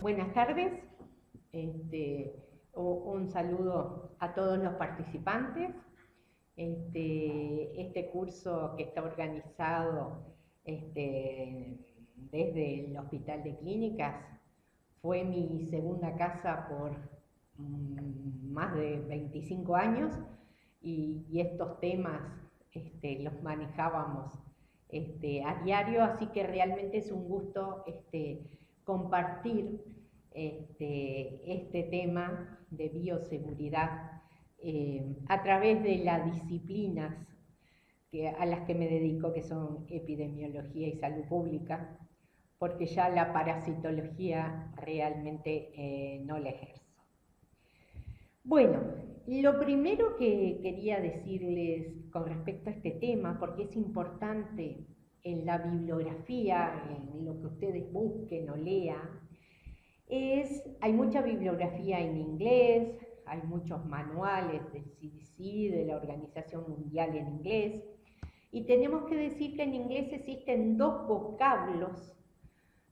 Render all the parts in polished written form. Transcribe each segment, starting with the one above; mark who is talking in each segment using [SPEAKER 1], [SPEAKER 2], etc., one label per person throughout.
[SPEAKER 1] Buenas tardes, un saludo a todos los participantes. Este curso que está organizado desde el Hospital de Clínicas fue mi segunda casa por más de 25 años y estos temas los manejábamos a diario, así que realmente es un gusto compartir este tema de bioseguridad a través de las disciplinas a las que me dedico, que son epidemiología y salud pública, porque ya la parasitología realmente no la ejerzo. Bueno, lo primero que quería decirles con respecto a este tema, porque es importante en la bibliografía, en lo que ustedes busquen o lean, hay mucha bibliografía en inglés, hay muchos manuales del CDC, de la Organización Mundial en inglés, y tenemos que decir que en inglés existen dos vocablos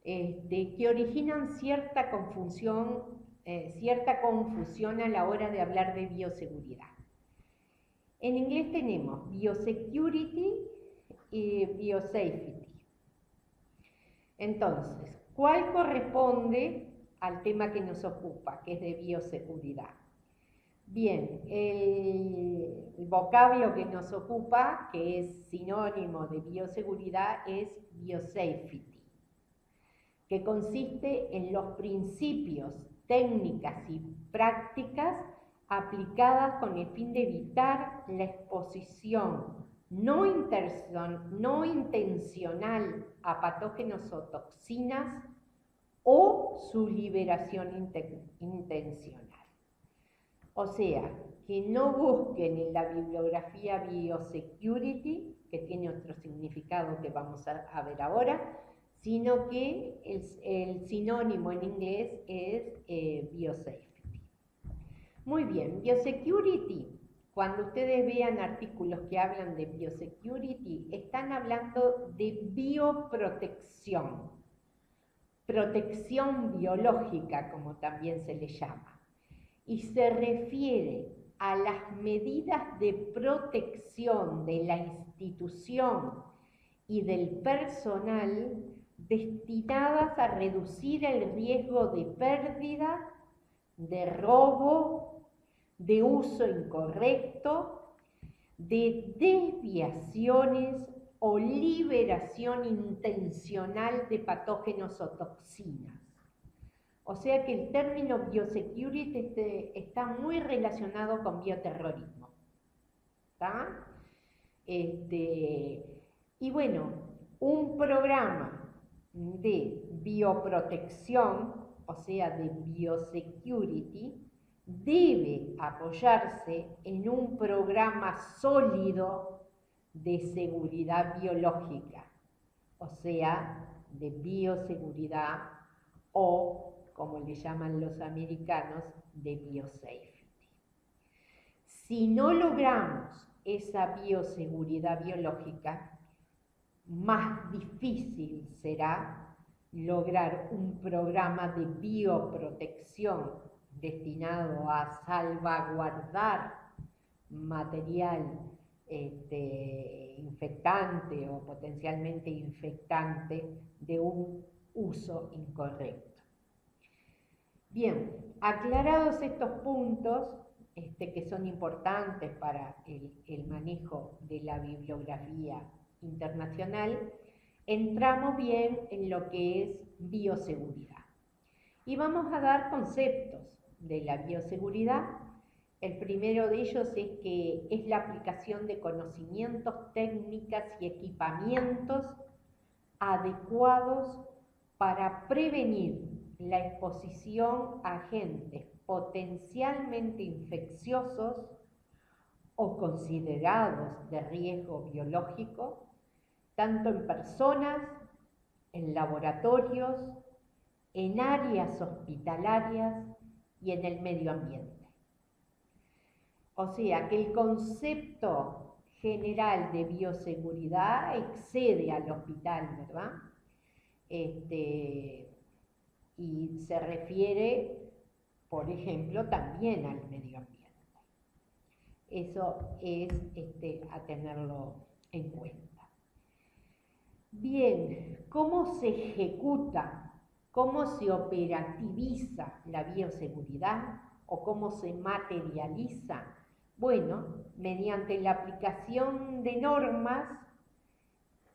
[SPEAKER 1] que originan cierta confusión a la hora de hablar de bioseguridad. En inglés tenemos biosecurity y biosafety. Entonces, ¿cuál corresponde al tema que nos ocupa, que es de bioseguridad? Bien, el vocablo que nos ocupa, que es sinónimo de bioseguridad, es biosafety, que consiste en los principios, técnicas y prácticas aplicadas con el fin de evitar la exposición no intencional a patógenos o toxinas o su liberación intencional. O sea, que no busquen en la bibliografía biosecurity, que tiene otro significado que vamos a ver ahora, sino que el sinónimo en inglés es biosafety. Muy bien, biosecurity, cuando ustedes vean artículos que hablan de biosecurity, están hablando de bioprotección, protección biológica, como también se le llama, y se refiere a las medidas de protección de la institución y del personal destinadas a reducir el riesgo de pérdida, de robo, de uso incorrecto, de desviaciones o liberación intencional de patógenos o toxinas. O sea que el término biosecurity está muy relacionado con bioterrorismo. ¿Está? Y bueno, un programa de bioprotección, o sea, de biosecurity, debe apoyarse en un programa sólido de seguridad biológica, o sea, de bioseguridad o, como le llaman los americanos, de biosafety. Si no logramos esa bioseguridad biológica, más difícil será lograr un programa de bioprotección destinado a salvaguardar material infectante o potencialmente infectante de un uso incorrecto. Bien, aclarados estos puntos que son importantes para el manejo de la bibliografía internacional, entramos bien en lo que es bioseguridad. Y vamos a dar conceptos de la bioseguridad. El primero de ellos es que es la aplicación de conocimientos, técnicas y equipamientos adecuados para prevenir la exposición a agentes potencialmente infecciosos o considerados de riesgo biológico, tanto en personas, en laboratorios, en áreas hospitalarias y en el medio ambiente. O sea que el concepto general de bioseguridad excede al hospital, ¿verdad? y se refiere, por ejemplo, también al medio ambiente. Eso es a tenerlo en cuenta. Bien, ¿cómo se ejecuta, cómo se operativiza la bioseguridad o cómo se materializa? Bueno, mediante la aplicación de normas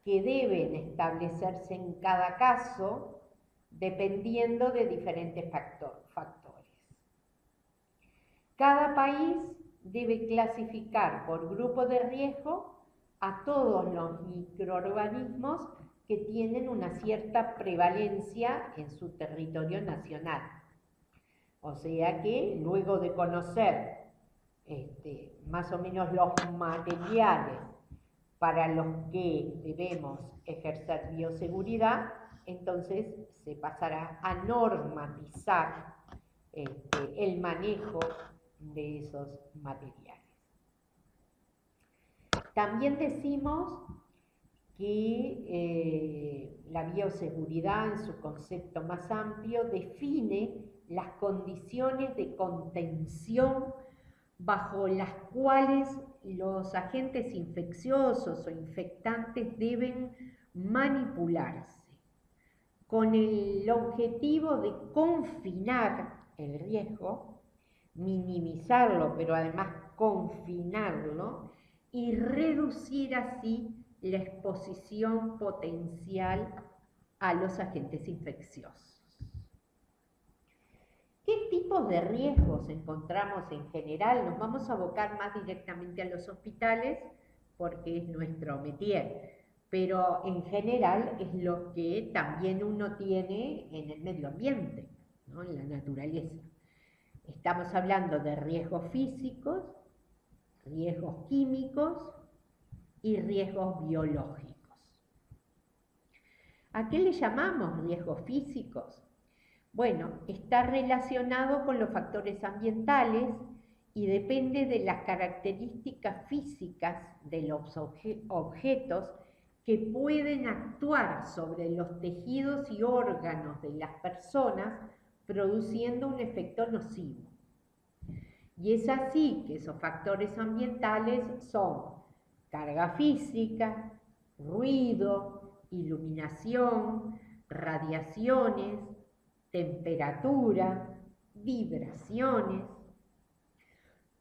[SPEAKER 1] que deben establecerse en cada caso dependiendo de diferentes factores. Cada país debe clasificar por grupo de riesgo a todos los microorganismos que tienen una cierta prevalencia en su territorio nacional. O sea que luego de conocer más o menos los materiales para los que debemos ejercer bioseguridad, entonces se pasará a normatizar el manejo de esos materiales. También decimos que la bioseguridad en su concepto más amplio define las condiciones de contención bajo las cuales los agentes infecciosos o infectantes deben manipularse, con el objetivo de confinar el riesgo, minimizarlo, pero además confinarlo, y reducir así la exposición potencial a los agentes infecciosos. ¿Qué tipos de riesgos encontramos en general? Nos vamos a abocar más directamente a los hospitales porque es nuestro métier, pero en general es lo que también uno tiene en el medio ambiente, ¿no? En la naturaleza. Estamos hablando de riesgos físicos, riesgos químicos y riesgos biológicos. ¿A qué le llamamos riesgos físicos? Bueno, está relacionado con los factores ambientales y depende de las características físicas de los objetos que pueden actuar sobre los tejidos y órganos de las personas, produciendo un efecto nocivo. Y es así que esos factores ambientales son carga física, ruido, iluminación, radiaciones, temperatura, vibraciones.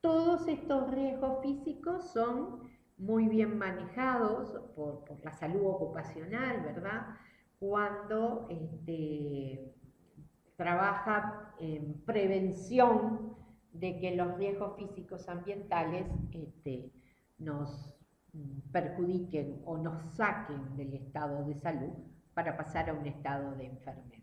[SPEAKER 1] Todos estos riesgos físicos son muy bien manejados por la salud ocupacional, ¿verdad? Cuando trabaja en prevención de que los riesgos físicos ambientales nos perjudiquen o nos saquen del estado de salud para pasar a un estado de enfermedad.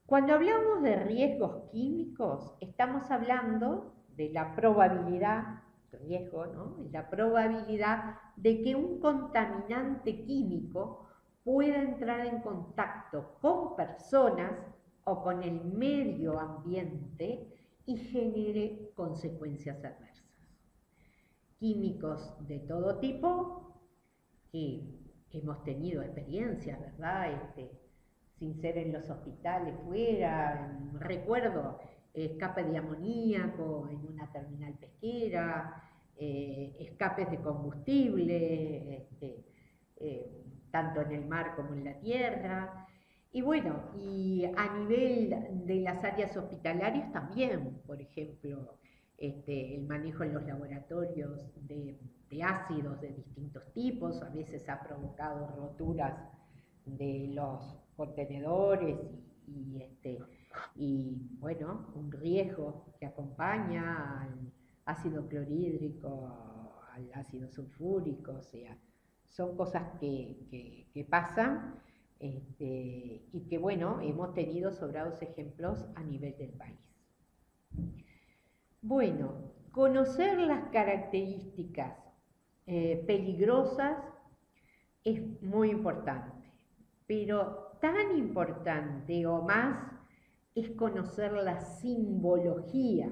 [SPEAKER 1] Cuando hablamos de riesgos químicos, estamos hablando de la probabilidad, riesgo, ¿no? La probabilidad de que un contaminante químico pueda entrar en contacto con personas o con el medio ambiente y genere consecuencias adversas. Químicos de todo tipo, que hemos tenido experiencias, ¿verdad? Sin ser en los hospitales fuera, recuerdo escape de amoníaco en una terminal pesquera, escapes de combustible, tanto en el mar como en la tierra. Y bueno, y a nivel de las áreas hospitalarias también, por ejemplo, el manejo en los laboratorios de ácidos de distintos tipos, a veces ha provocado roturas de los contenedores y bueno, un riesgo que acompaña al ácido clorhídrico, al ácido sulfúrico, o sea, son cosas que pasan y que bueno, hemos tenido sobrados ejemplos a nivel del país. Bueno, conocer las características peligrosas es muy importante, pero tan importante o más es conocer la simbología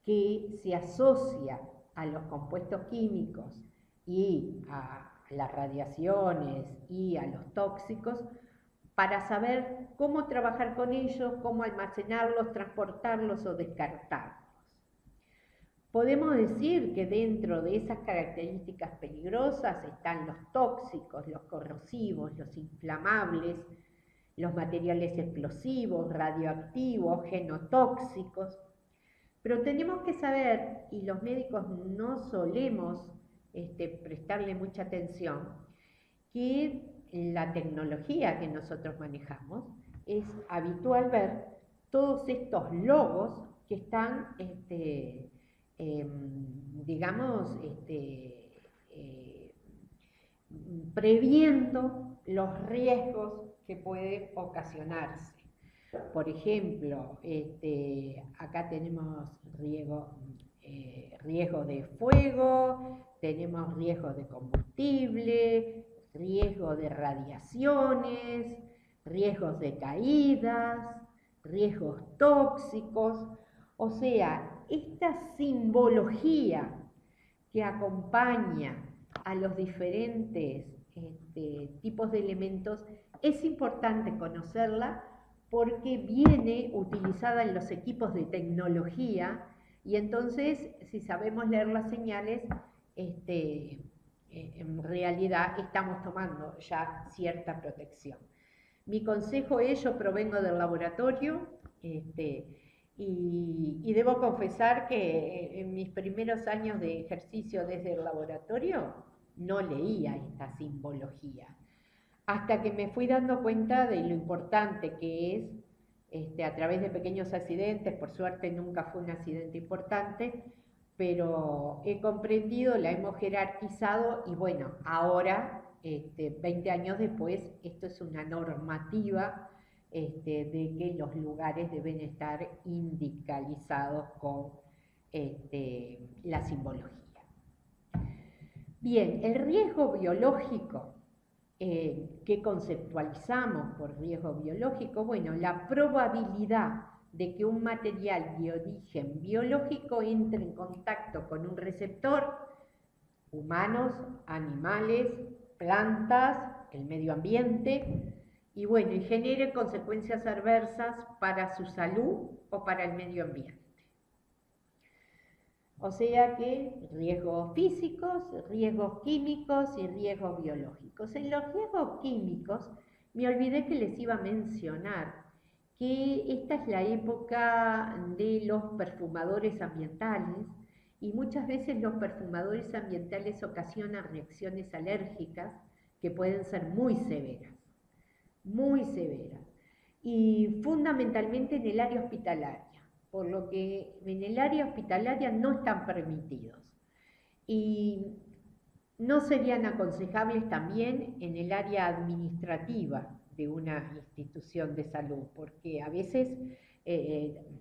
[SPEAKER 1] que se asocia a los compuestos químicos y a las radiaciones y a los tóxicos para saber cómo trabajar con ellos, cómo almacenarlos, transportarlos o descartarlos. Podemos decir que dentro de esas características peligrosas están los tóxicos, los corrosivos, los inflamables, los materiales explosivos, radioactivos, genotóxicos. Pero tenemos que saber, y los médicos no solemos prestarle mucha atención, que la tecnología que nosotros manejamos es habitual ver todos estos logos que están, digamos, previendo los riesgos que pueden ocasionarse. Por ejemplo, acá tenemos riesgo de fuego, tenemos riesgo de combustible, riesgo de radiaciones, riesgos de caídas, riesgos tóxicos. O sea, esta simbología que acompaña a los diferentes tipos de elementos es importante conocerla porque viene utilizada en los equipos de tecnología y entonces si sabemos leer las señales, en realidad estamos tomando ya cierta protección. Mi consejo es, yo provengo del laboratorio y debo confesar que en mis primeros años de ejercicio desde el laboratorio no leía esta simbología, hasta que me fui dando cuenta de lo importante que es, a través de pequeños accidentes, por suerte nunca fue un accidente importante, pero he comprendido, la hemos jerarquizado y bueno, ahora, 20 años después, esto es una normativa de que los lugares deben estar indicalizados con la simbología. Bien, el riesgo biológico, que conceptualizamos por riesgo biológico, bueno, la probabilidad de que un material de origen biológico entre en contacto con un receptor, humanos, animales, plantas, el medio ambiente, y bueno, y genere consecuencias adversas para su salud o para el medio ambiente. O sea que riesgos físicos, riesgos químicos y riesgos biológicos. En los riesgos químicos, me olvidé que les iba a mencionar que esta es la época de los perfumadores ambientales y muchas veces los perfumadores ambientales ocasionan reacciones alérgicas que pueden ser muy severas, y fundamentalmente en el área hospitalaria, por lo que en el área hospitalaria no están permitidos y no serían aconsejables también en el área administrativa de una institución de salud, porque a veces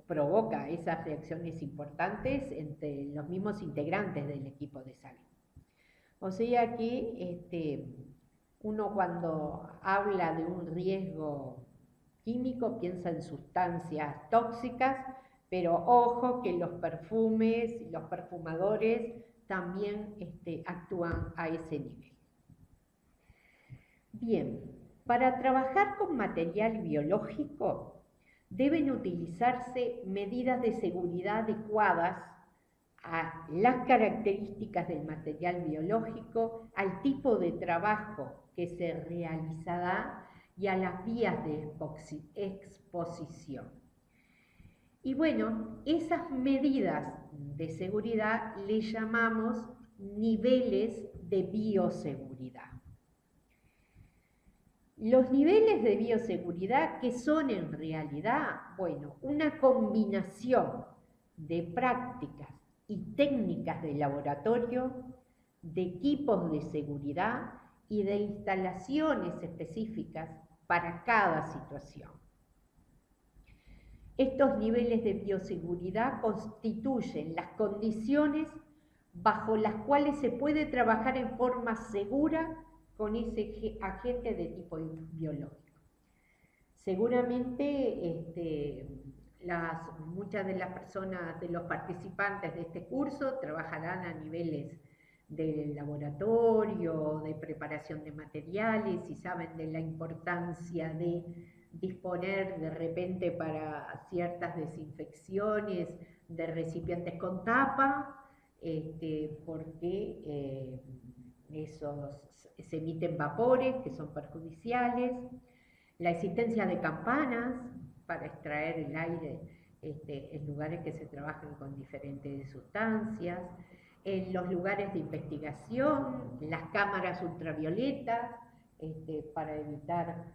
[SPEAKER 1] provoca esas reacciones importantes entre los mismos integrantes del equipo de salud. O sea que uno cuando habla de un riesgo químico piensa en sustancias tóxicas, pero ojo que los perfumes y los perfumadores también actúan a ese nivel. Bien, para trabajar con material biológico deben utilizarse medidas de seguridad adecuadas a las características del material biológico, al tipo de trabajo que se realizará y a las vías de exposición. Y bueno, esas medidas de seguridad le llamamos niveles de bioseguridad. Los niveles de bioseguridad, ¿qué son en realidad? Bueno, una combinación de prácticas y técnicas de laboratorio, de equipos de seguridad y de instalaciones específicas para cada situación. Estos niveles de bioseguridad constituyen las condiciones bajo las cuales se puede trabajar en forma segura con ese agente de tipo biológico. Seguramente muchas de las personas, de los participantes de este curso, trabajarán a niveles del laboratorio, de preparación de materiales, y saben de la importancia de disponer de repente para ciertas desinfecciones de recipientes con tapa, porque se emiten vapores que son perjudiciales, la existencia de campanas para extraer el aire en lugares que se trabajan con diferentes sustancias, en los lugares de investigación, las cámaras ultravioletas para evitar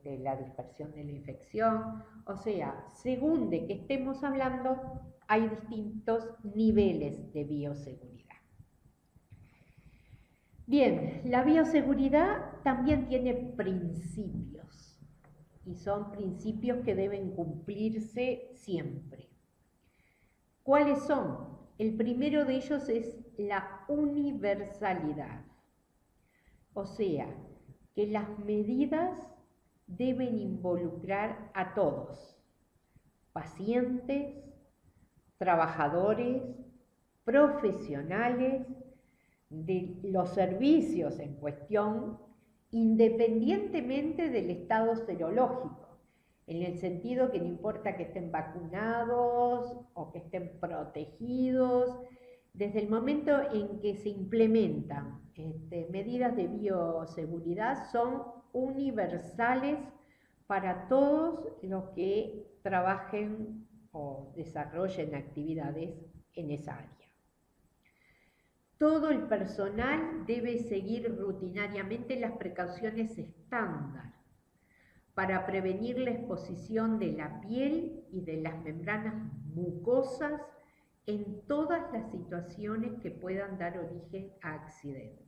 [SPEAKER 1] la dispersión de la infección. O sea, según de qué estemos hablando, hay distintos niveles de bioseguridad. Bien, la bioseguridad también tiene principios, y son principios que deben cumplirse siempre. ¿Cuáles son? El primero de ellos es la universalidad, o sea, que las medidas deben involucrar a todos, pacientes, trabajadores, profesionales de los servicios en cuestión, independientemente del estado serológico, en el sentido que no importa que estén vacunados o que estén protegidos, desde el momento en que se implementan medidas de bioseguridad son universales para todos los que trabajen o desarrollen actividades en esa área. Todo el personal debe seguir rutinariamente las precauciones estándar para prevenir la exposición de la piel y de las membranas mucosas en todas las situaciones que puedan dar origen a accidentes.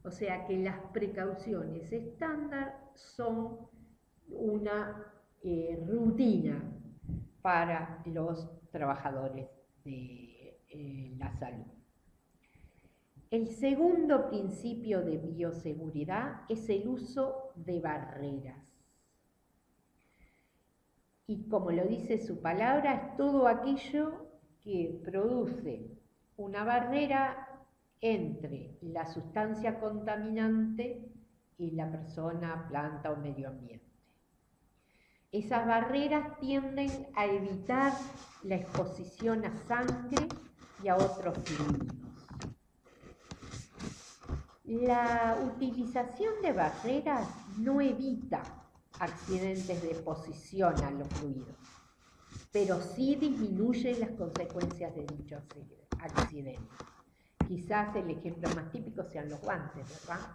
[SPEAKER 1] O sea que las precauciones estándar son una rutina para los trabajadores de la salud. El segundo principio de bioseguridad es el uso de barreras. Y como lo dice su palabra, es todo aquello que produce una barrera entre la sustancia contaminante y la persona, planta o medio ambiente. Esas barreras tienden a evitar la exposición a sangre y a otros fluidos. La utilización de barreras no evita accidentes de exposición a los fluidos, pero sí disminuye las consecuencias de dichos accidentes. Quizás el ejemplo más típico sean los guantes, ¿verdad?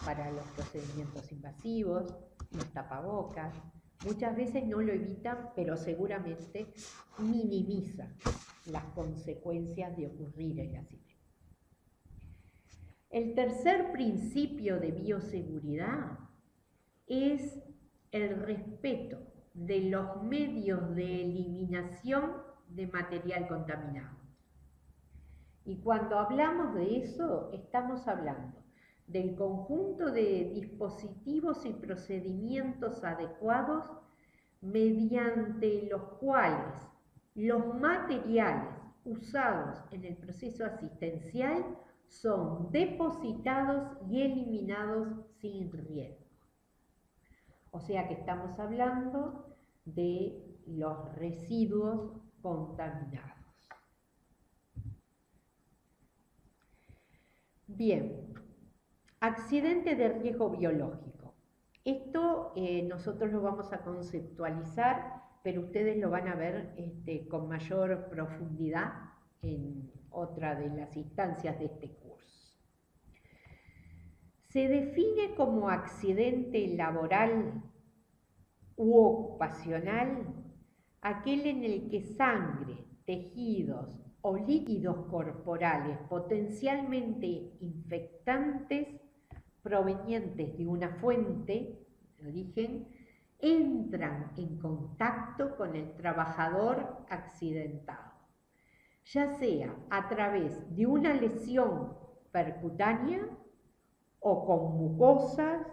[SPEAKER 1] Para los procedimientos invasivos, los tapabocas. Muchas veces no lo evitan, pero seguramente minimizan las consecuencias de ocurrir el accidente. El tercer principio de bioseguridad es el respeto de los medios de eliminación de material contaminado. Y cuando hablamos de eso, estamos hablando del conjunto de dispositivos y procedimientos adecuados mediante los cuales los materiales usados en el proceso asistencial son depositados y eliminados sin riesgo. O sea que estamos hablando de los residuos contaminados. Bien, accidente de riesgo biológico. Esto nosotros lo vamos a conceptualizar, pero ustedes lo van a ver con mayor profundidad en otra de las instancias de este curso. Se define como accidente laboral u ocupacional aquel en el que sangre, tejidos o líquidos corporales potencialmente infectantes provenientes de una fuente de origen entran en contacto con el trabajador accidentado, ya sea a través de una lesión percutánea o con mucosas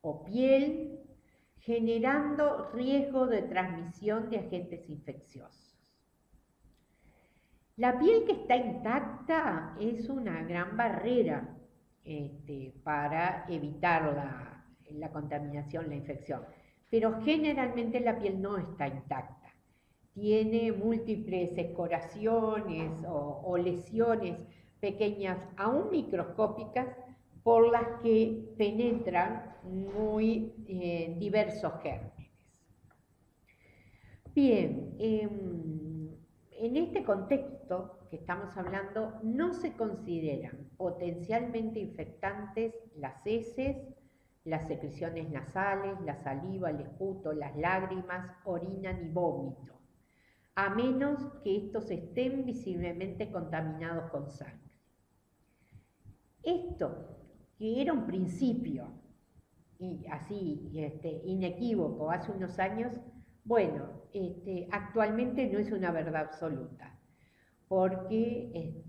[SPEAKER 1] o piel, generando riesgo de transmisión de agentes infecciosos. La piel que está intacta es una gran barrera para evitar la contaminación, la infección, pero generalmente la piel no está intacta. Tiene múltiples escoraciones o lesiones pequeñas, aún microscópicas, por las que penetran muy diversos gérmenes. Bien, en este contexto que estamos hablando, no se consideran potencialmente infectantes las heces, las secreciones nasales, la saliva, el esputo, las lágrimas, orina ni vómito, a menos que estos estén visiblemente contaminados con sangre. Esto, que era un principio, y así inequívoco hace unos años, bueno, actualmente no es una verdad absoluta, porque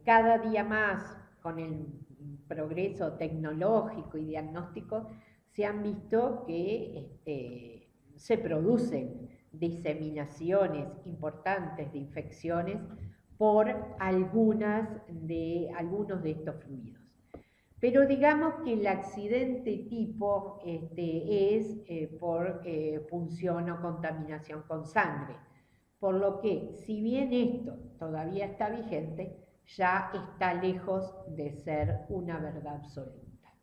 [SPEAKER 1] cada día más con el progreso tecnológico y diagnóstico se han visto que se producen diseminaciones importantes de infecciones por algunos de estos fluidos. Pero digamos que el accidente tipo es por punción o contaminación con sangre. Por lo que, si bien esto todavía está vigente, ya está lejos de ser una verdad absoluta.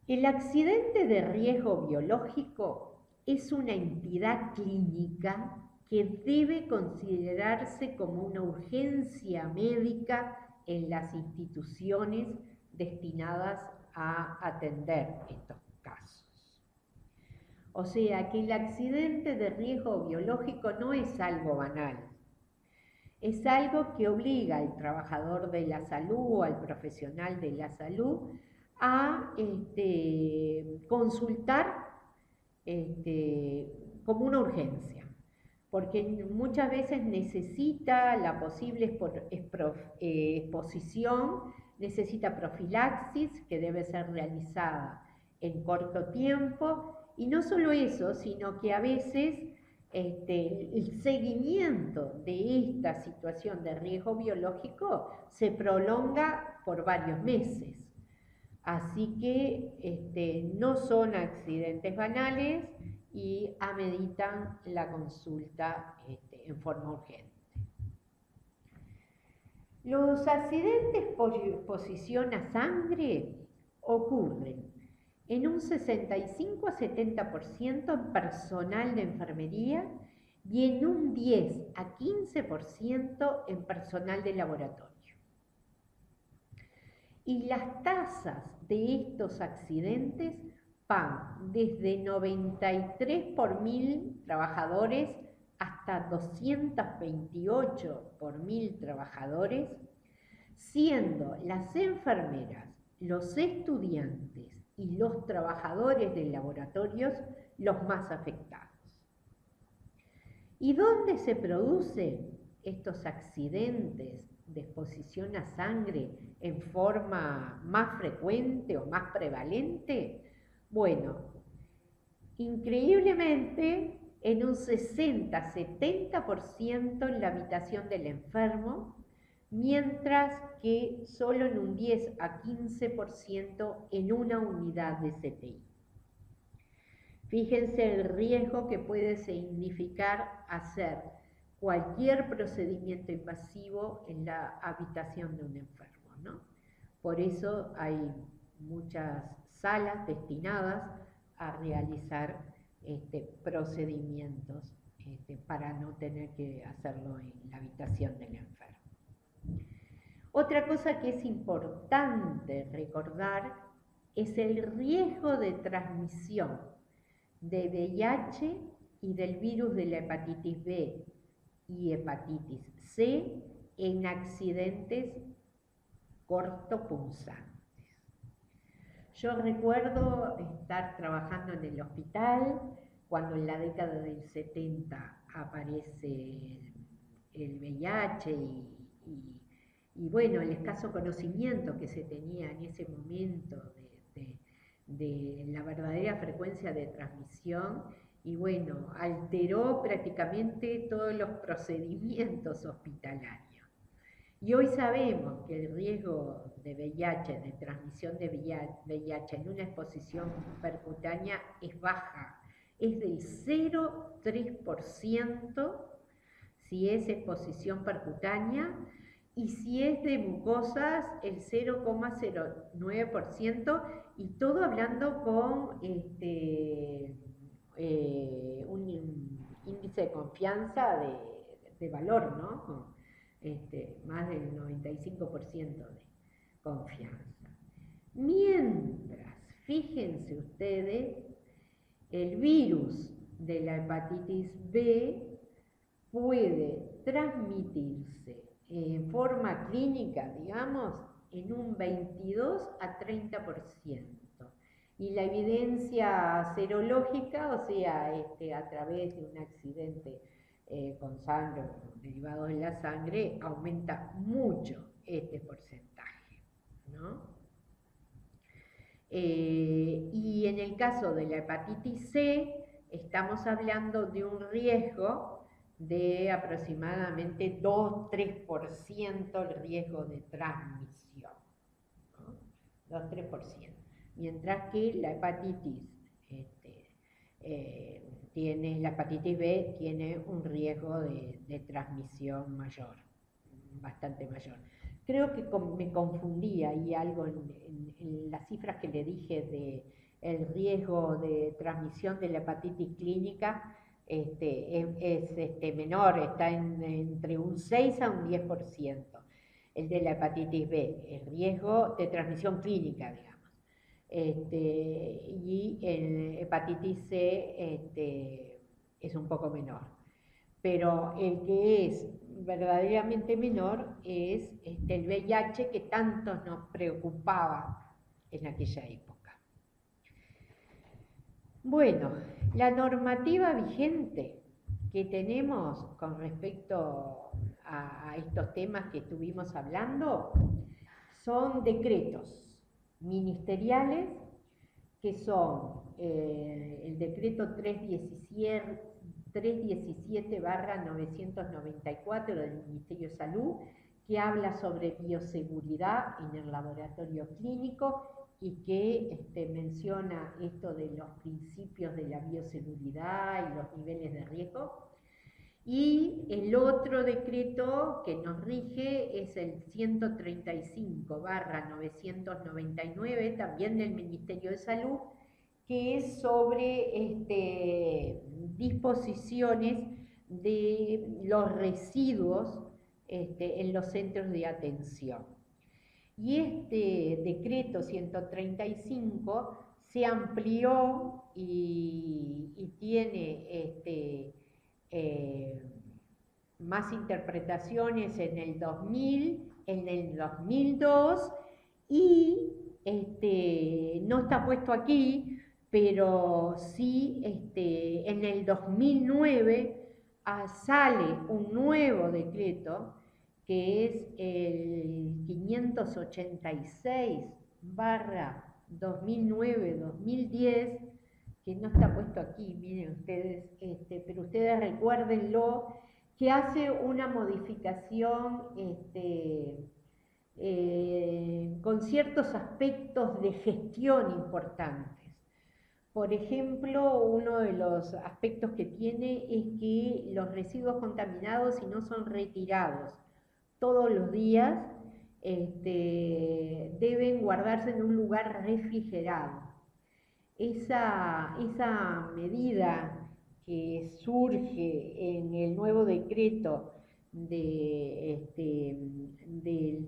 [SPEAKER 1] El accidente de riesgo biológico es una entidad clínica que debe considerarse como una urgencia médica en las instituciones destinadas a atender estos casos. O sea que el accidente de riesgo biológico no es algo banal, es algo que obliga al trabajador de la salud o al profesional de la salud a consultar como una urgencia, porque muchas veces necesita la posible exposición, necesita profilaxis que debe ser realizada en corto tiempo, y no solo eso, sino que a veces el seguimiento de esta situación de riesgo biológico se prolonga por varios meses. Así que no son accidentes banales y ameritan la consulta en forma urgente. Los accidentes por exposición a sangre ocurren en un 65 a 70% en personal de enfermería y en un 10 a 15% en personal de laboratorio. Y las tasas de estos accidentes van desde 93 por 1000 trabajadores hasta 228 por 1000 trabajadores, siendo las enfermeras, los estudiantes y los trabajadores de laboratorios los más afectados. ¿Y dónde se producen estos accidentes de exposición a sangre en forma más frecuente o más prevalente? Bueno, increíblemente en un 60-70% en la habitación del enfermo, mientras que solo en un 10 a 15% en una unidad de CTI. Fíjense el riesgo que puede significar hacer cualquier procedimiento invasivo en la habitación de un enfermo, ¿no? Por eso hay muchas salas destinadas a realizar procedimientos para no tener que hacerlo en la habitación del enfermo. Otra cosa que es importante recordar es el riesgo de transmisión de VIH y del virus de la hepatitis B y hepatitis C en accidentes cortopunzantes. Yo recuerdo estar trabajando en el hospital cuando en la década del 70 aparece el VIH y bueno, el escaso conocimiento que se tenía en ese momento de la verdadera frecuencia de transmisión, y bueno, alteró prácticamente todos los procedimientos hospitalarios. Y hoy sabemos que el riesgo de VIH, de transmisión de VIH en una exposición percutánea es baja, es del 0,3% si es exposición percutánea, y si es de mucosas el 0,09%, y todo hablando con un índice de confianza de valor, ¿no? Más del 95% de confianza. Mientras, fíjense ustedes, el virus de la hepatitis B puede transmitirse en forma clínica, digamos, en un 22 a 30%. Y la evidencia serológica, o sea, a través de un accidente con sangre o derivados en la sangre, aumenta mucho este porcentaje, ¿no? Y en el caso de la hepatitis C, estamos hablando de un riesgo de aproximadamente 2-3% el riesgo de transmisión, ¿no? 2-3%. Mientras que la hepatitis la hepatitis B tiene un riesgo de transmisión mayor, bastante mayor. Creo que me confundía ahí algo en las cifras que le dije de el riesgo de transmisión de la hepatitis clínica. Es menor, está entre un 6 a un 10%, el de la hepatitis B, el riesgo de transmisión clínica, digamos. Y el hepatitis C es un poco menor. Pero el que es verdaderamente menor es el VIH, que tanto nos preocupaba en aquella época. Bueno, la normativa vigente que tenemos con respecto a estos temas que estuvimos hablando son decretos ministeriales, que son el decreto 317/994 del Ministerio de Salud, que habla sobre bioseguridad en el laboratorio clínico y que menciona esto de los principios de la bioseguridad y los niveles de riesgo. Y el otro decreto que nos rige es el 135/999, también del Ministerio de Salud, que es sobre disposiciones de los residuos en los centros de atención. Y este decreto 135 se amplió y tiene más interpretaciones en el 2000, en el 2002, y no está puesto aquí, pero sí en el 2009 sale un nuevo decreto, que es el 586/2009-2010, que no está puesto aquí, miren ustedes, pero ustedes recuérdenlo, que hace una modificación con ciertos aspectos de gestión importantes. Por ejemplo, uno de los aspectos que tiene es que los residuos contaminados, si no son retirados todos los días, deben guardarse en un lugar refrigerado. Esa medida que surge en el nuevo decreto del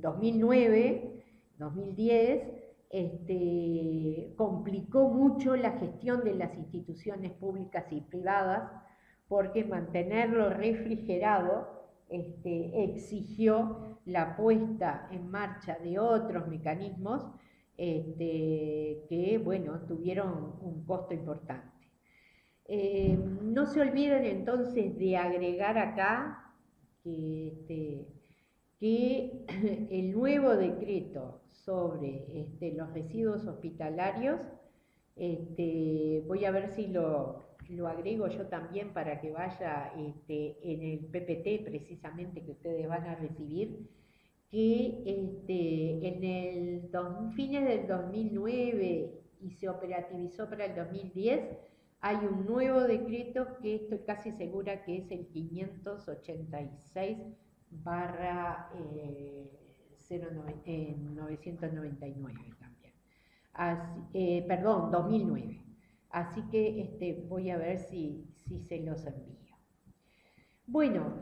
[SPEAKER 1] 2009-2010, complicó mucho la gestión de las instituciones públicas y privadas, porque mantenerlo refrigerado exigió la puesta en marcha de otros mecanismos que, bueno, tuvieron un costo importante. No se olviden entonces de agregar acá que el nuevo decreto sobre los residuos hospitalarios, voy a ver si lo lo agrego yo también para que vaya en el PPT precisamente que ustedes van a recibir, que en fines del 2009 y se operativizó para el 2010, hay un nuevo decreto que estoy casi segura que es el 586 barra 999 también. Perdón, 2009. Así que voy a ver si se los envío. Bueno,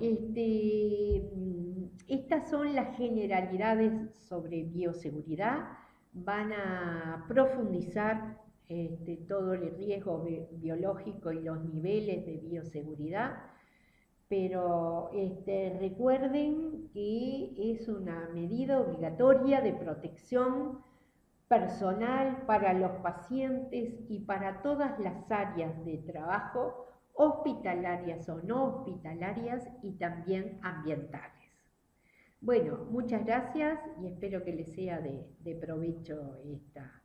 [SPEAKER 1] estas son las generalidades sobre bioseguridad. Van a profundizar todo el riesgo biológico y los niveles de bioseguridad, pero recuerden que es una medida obligatoria de protección personal para los pacientes y para todas las áreas de trabajo, hospitalarias o no hospitalarias y también ambientales. Bueno, muchas gracias y espero que les sea de provecho esta